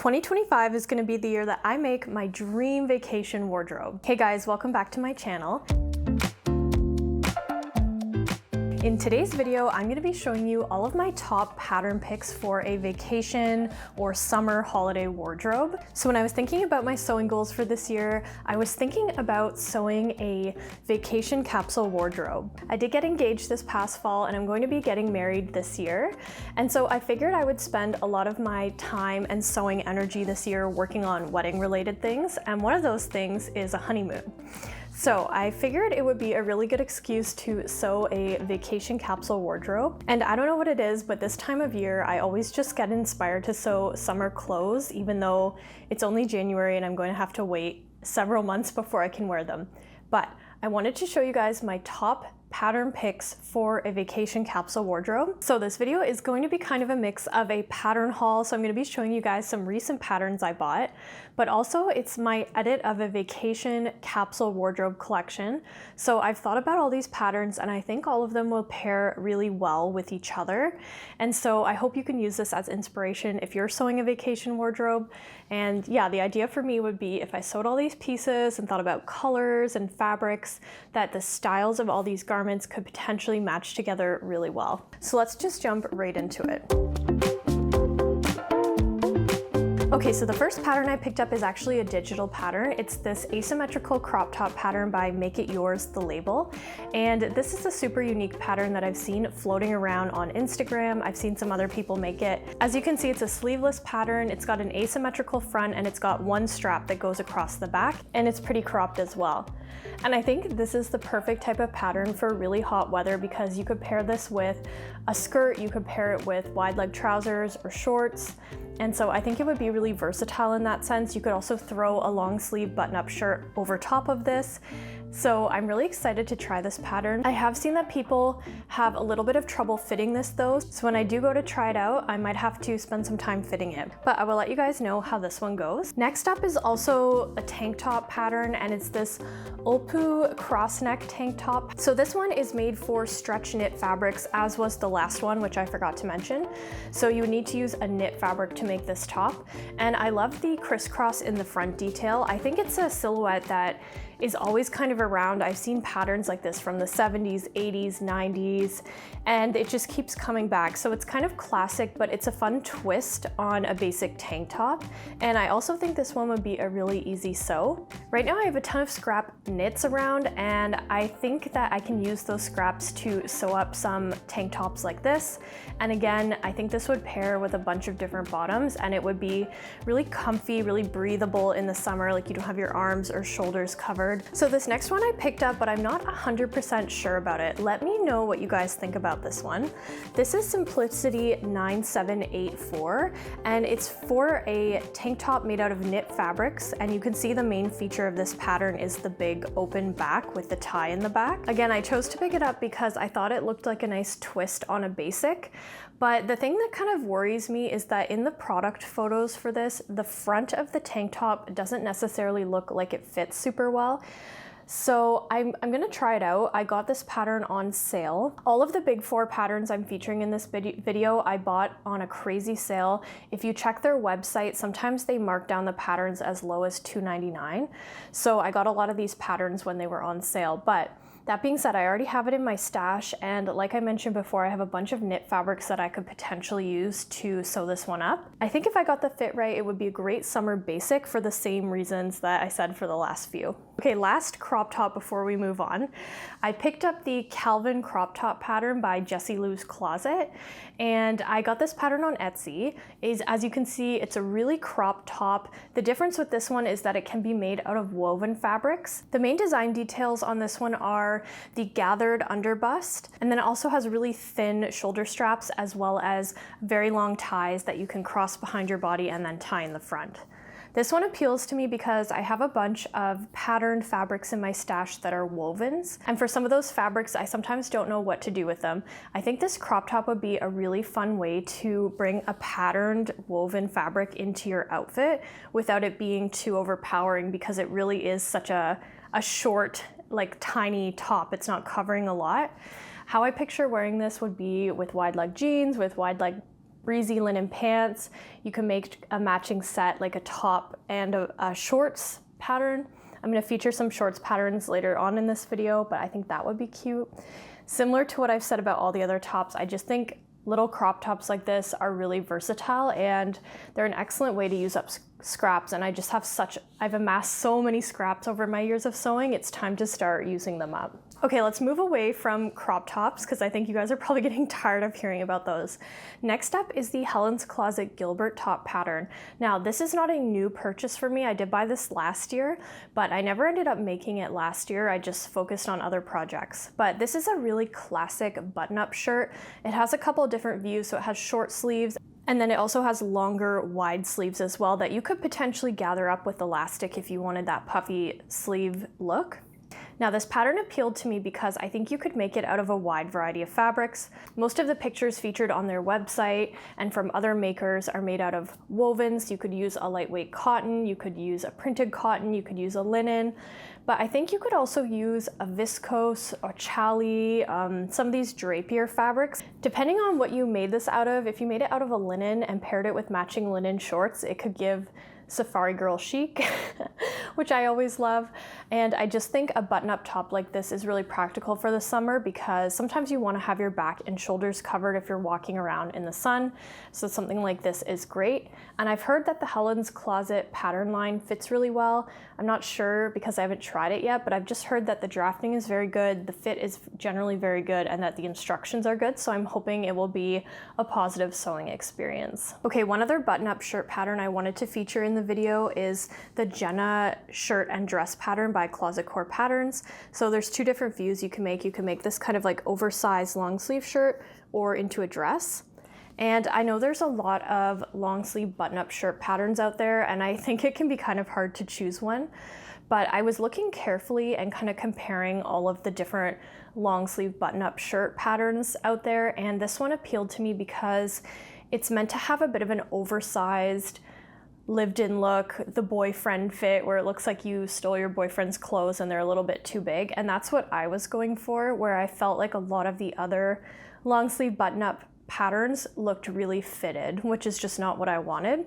2025 is going to be the year that I make my dream vacation wardrobe. Hey guys, welcome back to my channel. In today's video, I'm going to be showing you all of my top pattern picks for a vacation or summer holiday wardrobe. So when I was thinking about my sewing goals for this year, I was thinking about sewing a vacation capsule wardrobe. I did get engaged this past fall and I'm going to be getting married this year. And so I figured I would spend a lot of my time and sewing energy this year working on wedding related things. And one of those things is a honeymoon. So I figured it would be a really good excuse to sew a vacation capsule wardrobe. And I don't know what it is, but this time of year, I always just get inspired to sew summer clothes, even though it's only January and I'm going to have to wait several months before I can wear them. But I wanted to show you guys my top pattern picks for a vacation capsule wardrobe. So this video is going to be kind of a mix of a pattern haul. So I'm going to be showing you guys some recent patterns I bought, but also it's my edit of a vacation capsule wardrobe collection. So I've thought about all these patterns and I think all of them will pair really well with each other. And so I hope you can use this as inspiration if you're sewing a vacation wardrobe. And yeah, the idea for me would be if I sewed all these pieces and thought about colors and fabrics, that the styles of all these garments could potentially match together really well. So let's just jump right into it. Okay, so the first pattern I picked up is actually a digital pattern. It's this asymmetrical crop top pattern by Make It Yours, The Label. And this is a super unique pattern that I've seen floating around on Instagram. I've seen some other people make it. As you can see, it's a sleeveless pattern. It's got an asymmetrical front and it's got one strap that goes across the back, and it's pretty cropped as well. And I think this is the perfect type of pattern for really hot weather because you could pair this with a skirt, you could pair it with wide leg trousers or shorts. And so I think it would be really versatile in that sense. You could also throw a long sleeve button-up shirt over top of this. So I'm really excited to try this pattern. I have seen that people have a little bit of trouble fitting this though. So when I do go to try it out, I might have to spend some time fitting it, but I will let you guys know how this one goes. Next up is also a tank top pattern, and it's this Ulpu cross neck tank top. So this one is made for stretch knit fabrics, as was the last one, which I forgot to mention. So you would need to use a knit fabric to make this top. And I love the crisscross in the front detail. I think it's a silhouette that is always kind of around. I've seen patterns like this from the 70s, 80s, 90s, and it just keeps coming back. So it's kind of classic, but it's a fun twist on a basic tank top. And I also think this one would be a really easy sew. Right now I have a ton of scrap knits around, and I think that I can use those scraps to sew up some tank tops like this. And again, I think this would pair with a bunch of different bottoms, and it would be really comfy, really breathable in the summer, like you don't have your arms or shoulders covered. So this next one I picked up, but I'm not 100% sure about it. Let me know what you guys think about this one. This is Simplicity 9784, and it's for a tank top made out of knit fabrics. And you can see the main feature of this pattern is the big open back with the tie in the back. Again, I chose to pick it up because I thought it looked like a nice twist on a basic. But the thing that kind of worries me is that in the product photos for this, the front of the tank top doesn't necessarily look like it fits super well. So I'm gonna try it out. I got this pattern on sale. All of the big four patterns I'm featuring in this video, I bought on a crazy sale. If you check their website, sometimes they mark down the patterns as low as $2.99. So I got a lot of these patterns when they were on sale. But that being said, I already have it in my stash, and like I mentioned before, I have a bunch of knit fabrics that I could potentially use to sew this one up. I think if I got the fit right, it would be a great summer basic for the same reasons that I said for the last few. Okay, last crop top before we move on. I picked up the Calvin crop top pattern by Jessie Lou's Closet, and I got this pattern on Etsy. As you can see, it's a really cropped top. The difference with this one is that it can be made out of woven fabrics. The main design details on this one are the gathered underbust, and then it also has really thin shoulder straps as well as very long ties that you can cross behind your body and then tie in the front. This one appeals to me because I have a bunch of patterned fabrics in my stash that are wovens, and for some of those fabrics I sometimes don't know what to do with them. I think this crop top would be a really fun way to bring a patterned woven fabric into your outfit without it being too overpowering, because it really is such a short, like tiny top. It's not covering a lot. How I picture wearing this would be with wide leg jeans, with wide leg breezy linen pants. You can make a matching set, like a top and a shorts pattern. I'm gonna feature some shorts patterns later on in this video, but I think that would be cute. Similar to what I've said about all the other tops, I just think little crop tops like this are really versatile and they're an excellent way to use up scraps. And I've amassed so many scraps over my years of sewing, it's time to start using them up. Okay, let's move away from crop tops because I think you guys are probably getting tired of hearing about those. Next up is the Helen's Closet Gilbert top pattern. Now, this is not a new purchase for me. I did buy this last year, but I never ended up making it last year. I just focused on other projects. But this is a really classic button-up shirt. It has a couple of different views, so it has short sleeves, and then it also has longer, wide sleeves as well that you could potentially gather up with elastic if you wanted that puffy sleeve look. Now, this pattern appealed to me because I think you could make it out of a wide variety of fabrics. Most of the pictures featured on their website and from other makers are made out of wovens. You could use a lightweight cotton, you could use a printed cotton, you could use a linen, but I think you could also use a viscose or challis, some of these drapier fabrics. Depending on what you made this out of, if you made it out of a linen and paired it with matching linen shorts, it could give Safari Girl chic, which I always love. And I just think a button-up top like this is really practical for the summer because sometimes you want to have your back and shoulders covered if you're walking around in the sun. So something like this is great. And I've heard that the Helen's Closet pattern line fits really well. I'm not sure because I haven't tried it yet, but I've just heard that the drafting is very good, the fit is generally very good, and that the instructions are good. So I'm hoping it will be a positive sewing experience. Okay, one other button-up shirt pattern I wanted to feature in the video is the Jenna shirt and dress pattern by Closet Core Patterns. So there's two different views you can make. You can make this kind of like oversized long sleeve shirt or into a dress. And I know there's a lot of long sleeve button-up shirt patterns out there, and I think it can be kind of hard to choose one. But I was looking carefully and kind of comparing all of the different long sleeve button-up shirt patterns out there, and this one appealed to me because it's meant to have a bit of an oversized, lived-in look, the boyfriend fit, where it looks like you stole your boyfriend's clothes and they're a little bit too big. And that's what I was going for, where I felt like a lot of the other long sleeve button-up patterns looked really fitted, which is just not what I wanted.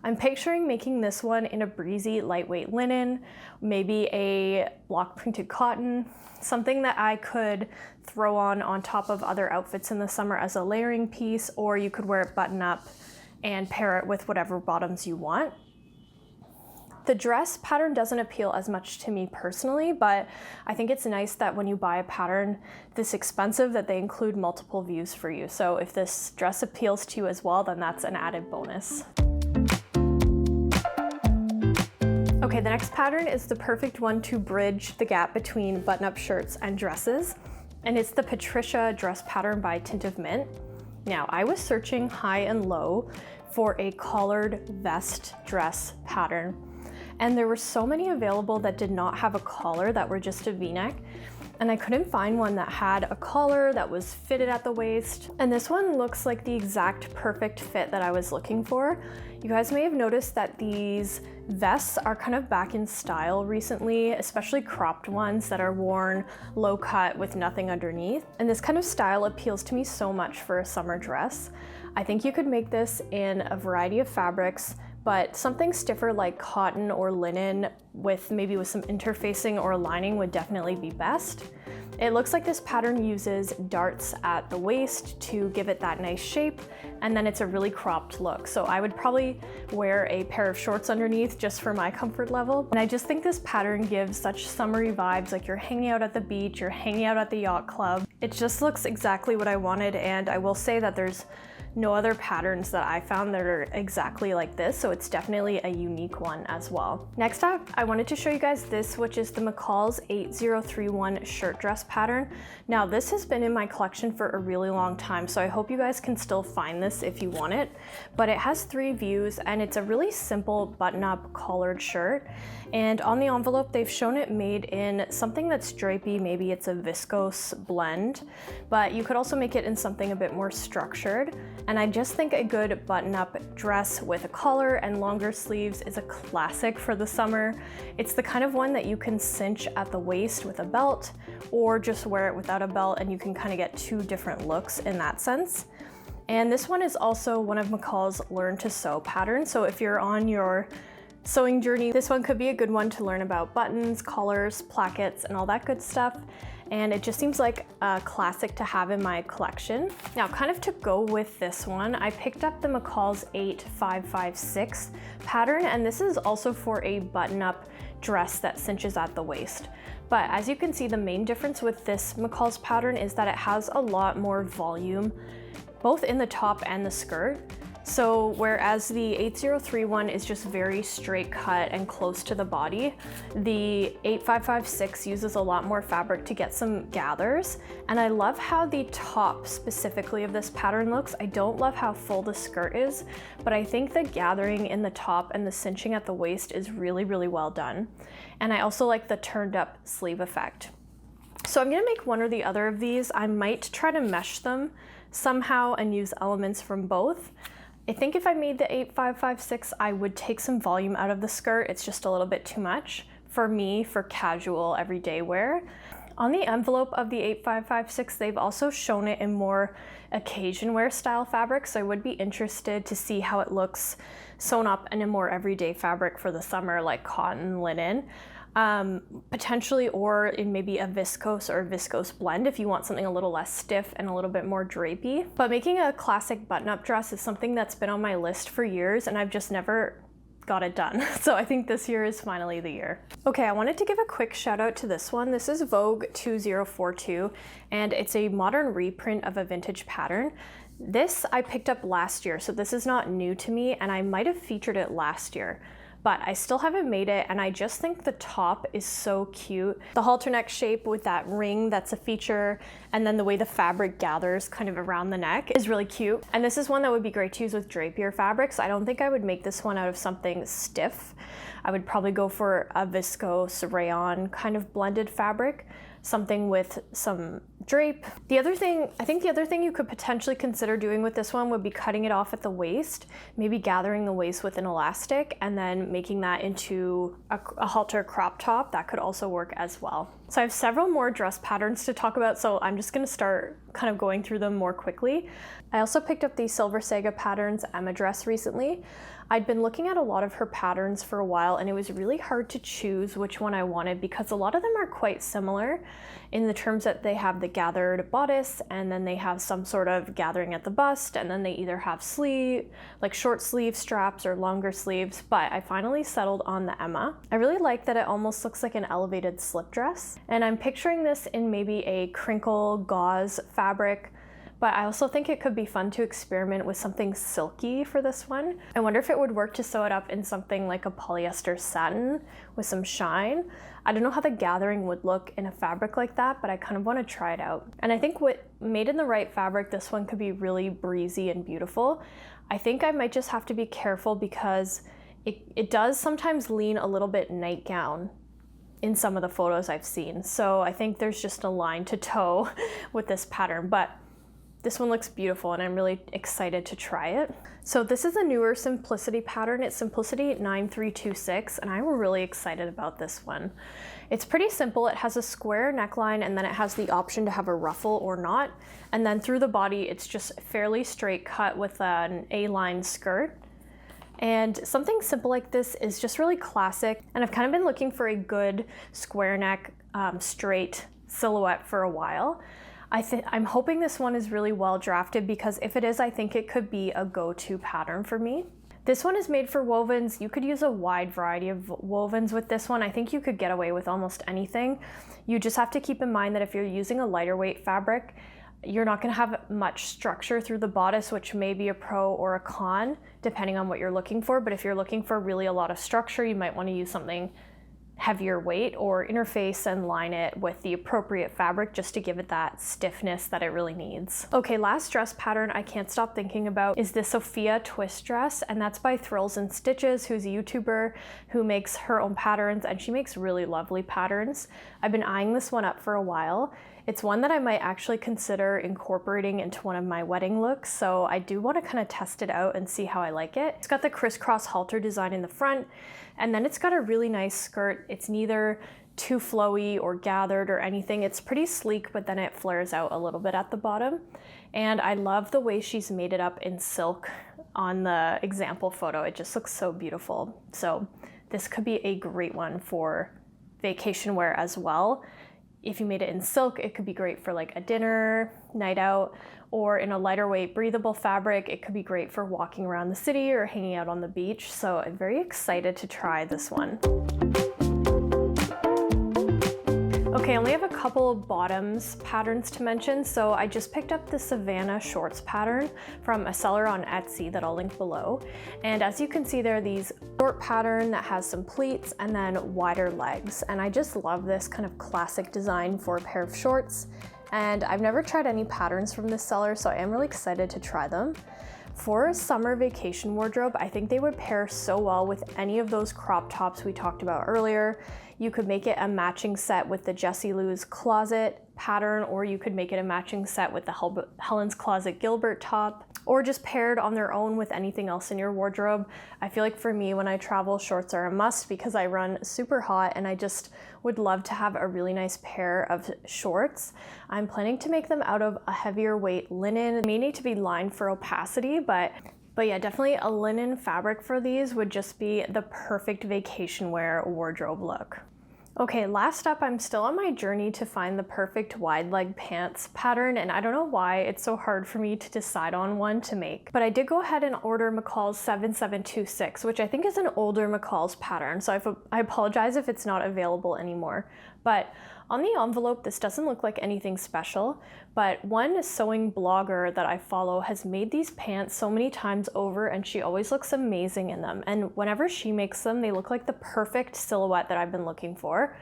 I'm picturing making this one in a breezy, lightweight linen, maybe a block printed cotton, something that I could throw on top of other outfits in the summer as a layering piece, or you could wear it button up and pair it with whatever bottoms you want. The dress pattern doesn't appeal as much to me personally, but I think it's nice that when you buy a pattern this expensive that they include multiple views for you. So if this dress appeals to you as well, then that's an added bonus. Okay, the next pattern is the perfect one to bridge the gap between button-up shirts and dresses, and it's the Patricia dress pattern by Tint of Mint. Now, I was searching high and low for a collared vest dress pattern, and there were so many available that did not have a collar, that were just a V-neck, and I couldn't find one that had a collar that was fitted at the waist. And this one looks like the exact perfect fit that I was looking for. You guys may have noticed that these vests are kind of back in style recently, especially cropped ones that are worn low cut with nothing underneath. And this kind of style appeals to me so much for a summer dress. I think you could make this in a variety of fabrics, but something stiffer like cotton or linen with maybe with some interfacing or lining would definitely be best. It looks like this pattern uses darts at the waist to give it that nice shape, and then it's a really cropped look. So I would probably wear a pair of shorts underneath just for my comfort level. And I just think this pattern gives such summery vibes, like you're hanging out at the beach, you're hanging out at the yacht club. It just looks exactly what I wanted, and I will say that there's no other patterns that I found that are exactly like this, so it's definitely a unique one as well. Next up, I wanted to show you guys this, which is the McCall's 8031 shirt dress pattern. Now, this has been in my collection for a really long time, so I hope you guys can still find this if you want it, but it has 3 views, and it's a really simple button-up collared shirt. And on the envelope, they've shown it made in something that's drapey, maybe it's a viscose blend, but you could also make it in something a bit more structured. And I just think a good button-up dress with a collar and longer sleeves is a classic for the summer. It's the kind of one that you can cinch at the waist with a belt, or just wear it without a belt, and you can kind of get 2 different looks in that sense. And this one is also one of McCall's Learn to Sew patterns. So if you're on your sewing journey, this one could be a good one to learn about buttons, collars, plackets, and all that good stuff. And it just seems like a classic to have in my collection. Now, kind of to go with this one, I picked up the McCall's 8556 pattern, and this is also for a button-up dress that cinches at the waist. But as you can see, the main difference with this McCall's pattern is that it has a lot more volume, both in the top and the skirt. So whereas the 8031 is just very straight cut and close to the body, the 8556 uses a lot more fabric to get some gathers. And I love how the top specifically of this pattern looks. I don't love how full the skirt is, but I think the gathering in the top and the cinching at the waist is really, really well done. And I also like the turned up sleeve effect. So I'm gonna make one or the other of these. I might try to mesh them somehow and use elements from both. I think if I made the 8556, I would take some volume out of the skirt. It's just a little bit too much for me for casual everyday wear. On the envelope of the 8556, they've also shown it in more occasion wear style fabric, so I would be interested to see how it looks sewn up in a more everyday fabric for the summer, like cotton, linen. Potentially, or in maybe a viscose or viscose blend if you want something a little less stiff and a little bit more drapey. But making a classic button-up dress is something that's been on my list for years and I've just never got it done. So I think this year is finally the year. Okay, I wanted to give a quick shout out to this one. This is Vogue 2042 and it's a modern reprint of a vintage pattern. This I picked up last year, so this is not new to me and I might have featured it last year. But I still haven't made it, and I just think the top is so cute. The halter neck shape with that ring that's a feature, and then the way the fabric gathers kind of around the neck is really cute. And this is one that would be great to use with drapier fabrics. I don't think I would make this one out of something stiff. I would probably go for a viscose rayon kind of blended fabric, something with some drape. I think the other thing you could potentially consider doing with this one would be cutting it off at the waist, maybe gathering the waist with an elastic and then making that into a halter crop top. That could also work as well. So I have several more dress patterns to talk about, so I'm just gonna start kind of going through them more quickly. I also picked up the Silver Saga Patterns Emma dress recently. I'd been looking at a lot of her patterns for a while and it was really hard to choose which one I wanted because a lot of them are quite similar in the terms that they have the gathered bodice and then they have some sort of gathering at the bust and then they either have like short sleeve straps or longer sleeves, but I finally settled on the Emma. I really like that it almost looks like an elevated slip dress and I'm picturing this in maybe a crinkle gauze fabric. But I also think it could be fun to experiment with something silky for this one. I wonder if it would work to sew it up in something like a polyester satin with some shine. I don't know how the gathering would look in a fabric like that, but I kind of want to try it out. And I think made in the right fabric, this one could be really breezy and beautiful. I think I might just have to be careful because it does sometimes lean a little bit nightgown in some of the photos I've seen. So I think there's just a line to toe with this pattern, but this one looks beautiful and I'm really excited to try it. So this is a newer Simplicity pattern. It's Simplicity 9326 and I'm really excited about this one. It's pretty simple. It has a square neckline and then it has the option to have a ruffle or not. And then through the body, it's just fairly straight cut with an A-line skirt. And something simple like this is just really classic. And I've kind of been looking for a good square neck, straight silhouette for a while. I'm hoping this one is really well drafted because if it is, I think it could be a go-to pattern for me. This one is made for wovens. You could use a wide variety of wovens with this one. I think you could get away with almost anything. You just have to keep in mind that if you're using a lighter weight fabric, you're not going to have much structure through the bodice, which may be a pro or a con, depending on what you're looking for. But if you're looking for really a lot of structure, you might want to use something heavier weight or interface and line it with the appropriate fabric just to give it that stiffness that it really needs. Okay, last dress pattern I can't stop thinking about is the Sophia twist dress, and that's by Thrills and Stitches, who's a YouTuber who makes her own patterns and she makes really lovely patterns. I've been eyeing this one up for a while. It's one that I might actually consider incorporating into one of my wedding looks, so I do want to kind of test it out and see how I like it. It's got the crisscross halter design in the front, and then it's got a really nice skirt. It's neither too flowy or gathered or anything. It's pretty sleek, but then it flares out a little bit at the bottom. And I love the way she's made it up in silk on the example photo. It just looks so beautiful. So this could be a great one for vacation wear as well. If you made it in silk, it could be great for like a dinner, night out, or in a lighter weight, breathable fabric. It could be great for walking around the city or hanging out on the beach. So I'm very excited to try this one. Okay, I only have a couple of bottoms patterns to mention. So I just picked up the Savannah shorts pattern from a seller on Etsy that I'll link below. And as you can see, there are these short pattern that has some pleats and then wider legs. And I just love this kind of classic design for a pair of shorts. And I've never tried any patterns from this seller, so I am really excited to try them. For a summer vacation wardrobe, I think they would pair so well with any of those crop tops we talked about earlier. You could make it a matching set with the Jessie Lou's closet pattern, or you could make it a matching set with the Helen's Closet Gilbert top, or just paired on their own with anything else in your wardrobe. I feel like for me, when I travel, shorts are a must because I run super hot and I just would love to have a really nice pair of shorts. I'm planning to make them out of a heavier weight linen. It may need to be lined for opacity, but yeah, definitely a linen fabric for these would just be the perfect vacation wear wardrobe look. Okay, last up, I'm still on my journey to find the perfect wide leg pants pattern, and I don't know why it's so hard for me to decide on one to make. But I did go ahead and order McCall's 7726, which I think is an older McCall's pattern, so I apologize if it's not available anymore. But on the envelope, this doesn't look like anything special, but one sewing blogger that I follow has made these pants so many times over and she always looks amazing in them. And whenever she makes them, they look like the perfect silhouette that I've been looking for.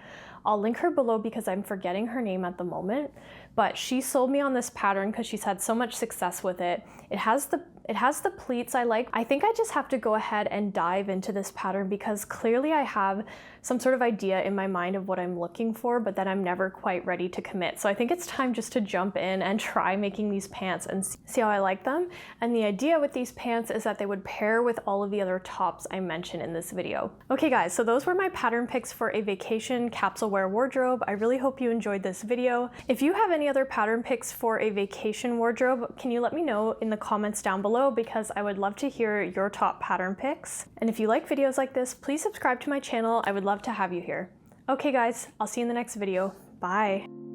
I'll link her below because I'm forgetting her name at the moment, but she sold me on this pattern because she's had so much success with it. It has the pleats I like. I think I just have to go ahead and dive into this pattern because clearly I have some sort of idea in my mind of what I'm looking for, but then I'm never quite ready to commit. So I think it's time just to jump in and try making these pants and see how I like them. And the idea with these pants is that they would pair with all of the other tops I mentioned in this video. Okay guys, so those were my pattern picks for a vacation capsule wear wardrobe. I really hope you enjoyed this video. If you have any other pattern picks for a vacation wardrobe, can you let me know in the comments down below, because I would love to hear your top pattern picks. And if you like videos like this, please subscribe to my channel. I would love to have you here. Okay guys, I'll see you in the next video. Bye.